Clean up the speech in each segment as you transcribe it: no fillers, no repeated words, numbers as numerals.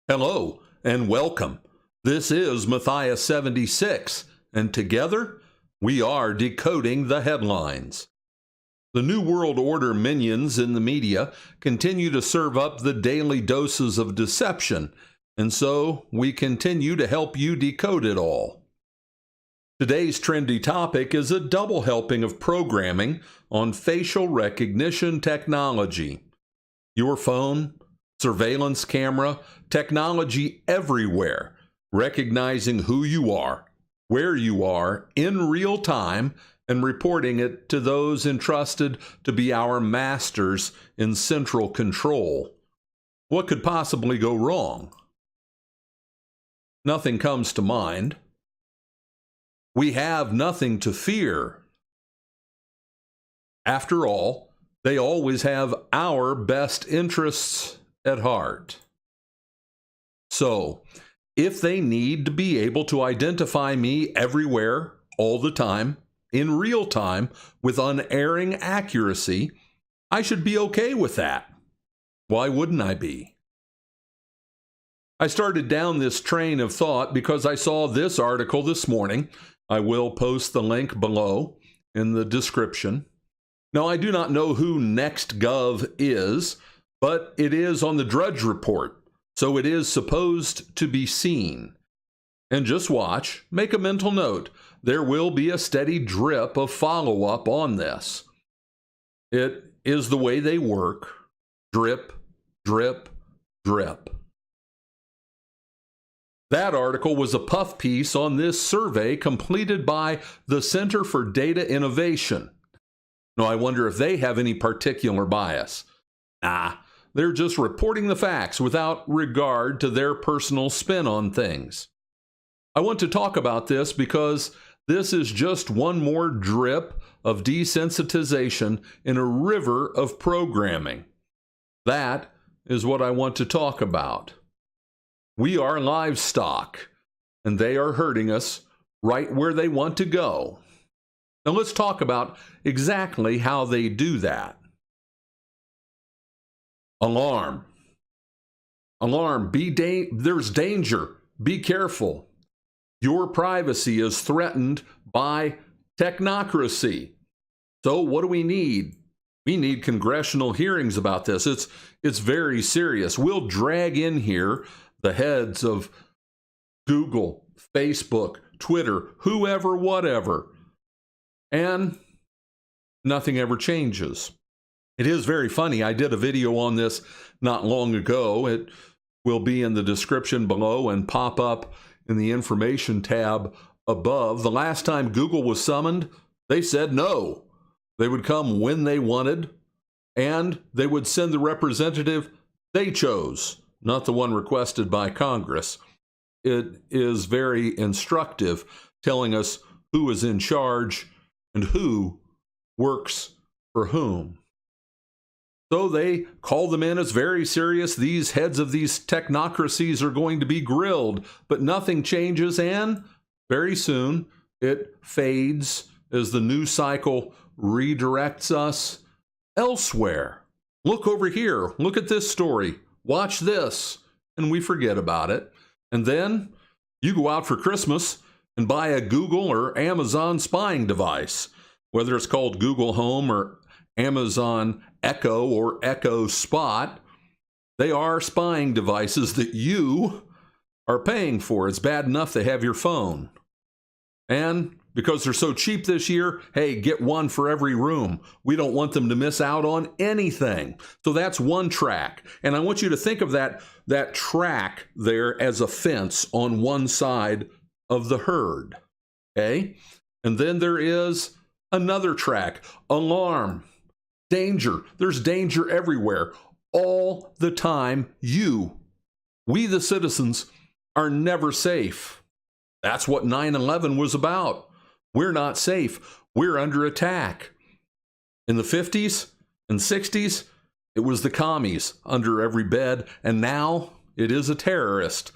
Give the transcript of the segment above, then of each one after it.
Hello and welcome. This is Matthias 76, and together we are decoding the headlines. The New World Order minions in the media continue to serve up the daily doses of deception, and so we continue to help you decode it all. Today's trendy topic is a double helping of programming on facial recognition technology. Your phone, surveillance camera, technology everywhere, recognizing who you are, where you are in real time, and reporting it to those entrusted to be our masters in central control. What could possibly go wrong? Nothing comes to mind. We have nothing to fear. After all, they always have our best interests at heart. So, if they need to be able to identify me everywhere, all the time, in real time, with unerring accuracy, I should be okay with that. Why wouldn't I be? I started down this train of thought because I saw this article this morning. I will post the link below in the description. Now, I do not know who NextGov is, but it is on the Drudge Report, so it is supposed to be seen. And just watch, make a mental note, there will be a steady drip of follow-up on this. It is the way they work. Drip, drip, drip. That article was a puff piece on this survey completed by the Center for Data Innovation. Now, I wonder if they have any particular bias. They're just reporting the facts without regard to their personal spin on things. I want to talk about this because this is just one more drip of desensitization in a river of programming. That is what I want to talk about. We are livestock, and they are herding us right where they want to go. Now let's talk about exactly how they do that. Alarm. Alarm. There's danger. Be careful. Your privacy is threatened by technocracy. So what do we need? We need congressional hearings about this. It's very serious. We'll drag in here the heads of Google, Facebook, Twitter, whoever, whatever. And nothing ever changes. It is very funny. I did a video on this not long ago. It will be in the description below and pop up in the information tab above. The last time Google was summoned, they said no. They would come when they wanted, and they would send the representative they chose, not the one requested by Congress. It is very instructive, telling us who is in charge and who works for whom. So they call them in. It's very serious. These heads of these technocracies are going to be grilled, but nothing changes, and very soon it fades as the news cycle redirects us elsewhere. Look over here. Look at this story. Watch this. And we forget about it. And then you go out for Christmas and buy a Google or Amazon spying device, whether it's called Google Home or Amazon Echo or Echo Spot. They are spying devices that you are paying for. It's bad enough they have your phone. And because they're so cheap this year, hey, get one for every room. We don't want them to miss out on anything. So that's one track. And I want you to think of that track there as a fence on one side of the herd. Okay? And then there is another track, alarm. Danger. There's danger everywhere. All the time. We the citizens, are never safe. That's what 9/11 was about. We're not safe. We're under attack. In the 50s and 60s, it was the commies under every bed, and now it is a terrorist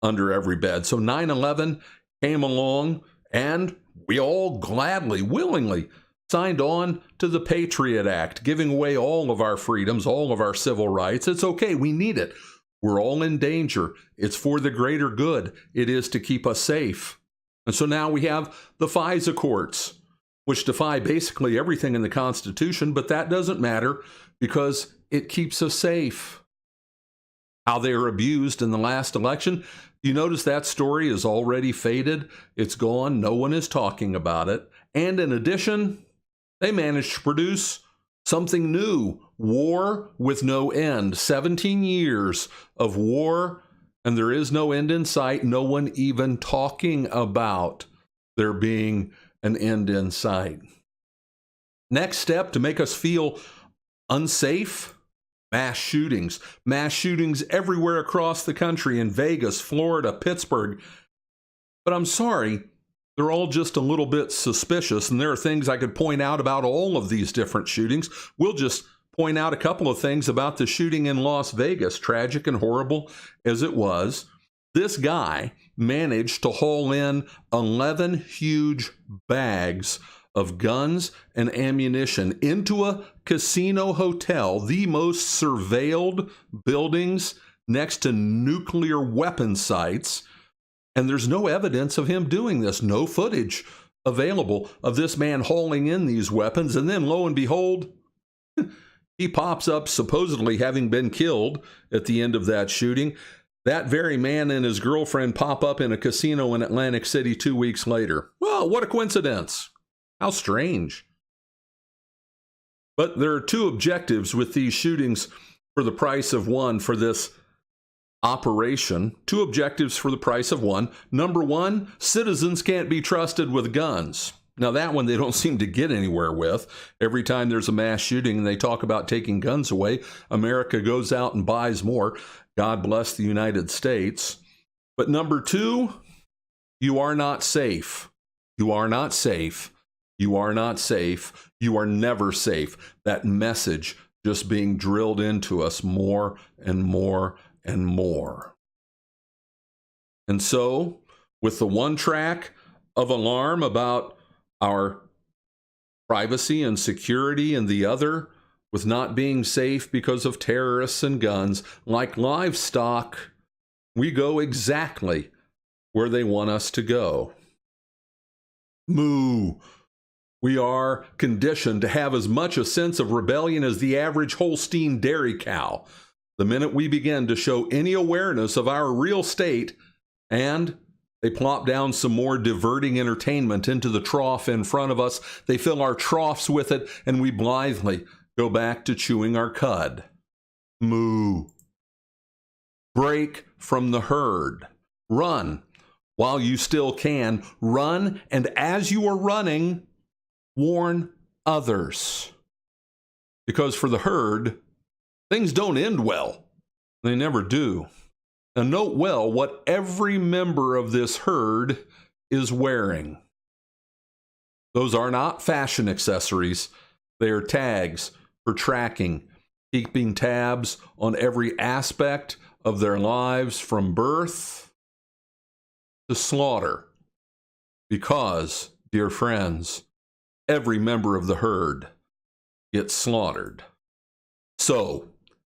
under every bed. So 9/11 came along, and we all gladly, willingly signed on to the Patriot Act, giving away all of our freedoms, all of our civil rights. It's okay. We need it. We're all in danger. It's for the greater good. It is to keep us safe. And so now we have the FISA courts, which defy basically everything in the Constitution, but that doesn't matter because it keeps us safe. How they are abused in the last election, you notice that story is already faded. It's gone. No one is talking about it. And in addition, they managed to produce something new, war with no end. 17 years of war, and there is no end in sight. No one even talking about there being an end in sight. Next step to make us feel unsafe, mass shootings. Mass shootings everywhere across the country, in Vegas, Florida, Pittsburgh. But I'm sorry, they're all just a little bit suspicious, and there are things I could point out about all of these different shootings. We'll just point out a couple of things about the shooting in Las Vegas, tragic and horrible as it was. This guy managed to haul in 11 huge bags of guns and ammunition into a casino hotel, the most surveilled buildings next to nuclear weapon sites. And there's no evidence of him doing this, no footage available of this man hauling in these weapons. And then lo and behold, he pops up supposedly having been killed at the end of that shooting. That very man and his girlfriend pop up in a casino in Atlantic City 2 weeks later. Well, what a coincidence. How strange. But there are two objectives with these shootings for the price of one for this operation. Two objectives for the price of one. Number one, citizens can't be trusted with guns. Now, that one they don't seem to get anywhere with. Every time there's a mass shooting and they talk about taking guns away, America goes out and buys more. God bless the United States. But number two, you are not safe. You are not safe. You are not safe. You are never safe. That message just being drilled into us more and more and more. And so, with the one track of alarm about our privacy and security, and the other with not being safe because of terrorists and guns, like livestock, we go exactly where they want us to go. Moo. We are conditioned to have as much a sense of rebellion as the average Holstein dairy cow. The minute we begin to show any awareness of our real state, and they plop down some more diverting entertainment into the trough in front of us, they fill our troughs with it, and we blithely go back to chewing our cud. Moo. Break from the herd. Run while you still can. Run, and as you are running, warn others. Because for the herd, things don't end well. They never do. And note well what every member of this herd is wearing. Those are not fashion accessories. They are tags for tracking, keeping tabs on every aspect of their lives from birth to slaughter. Because, dear friends, every member of the herd gets slaughtered. So,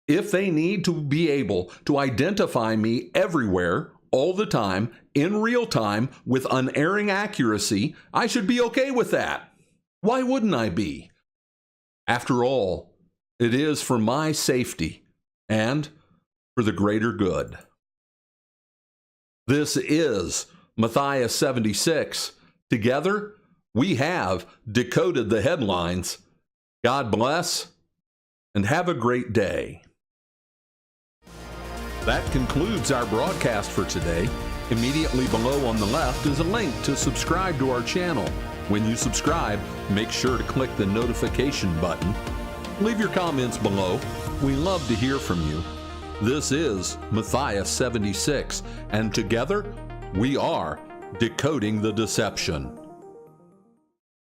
if they need to be able to identify me everywhere, all the time, in real time, with unerring accuracy, I should be okay with that. Why wouldn't I be? After all, it is for my safety and for the greater good. This is Matthias 76. Together, we have decoded the headlines. God bless, and have a great day. That concludes our broadcast for today. Immediately below on the left is a link to subscribe to our channel. When you subscribe, make sure to click the notification button. Leave your comments below. We love to hear from you. This is Matthias 76, and together we are decoding the deception.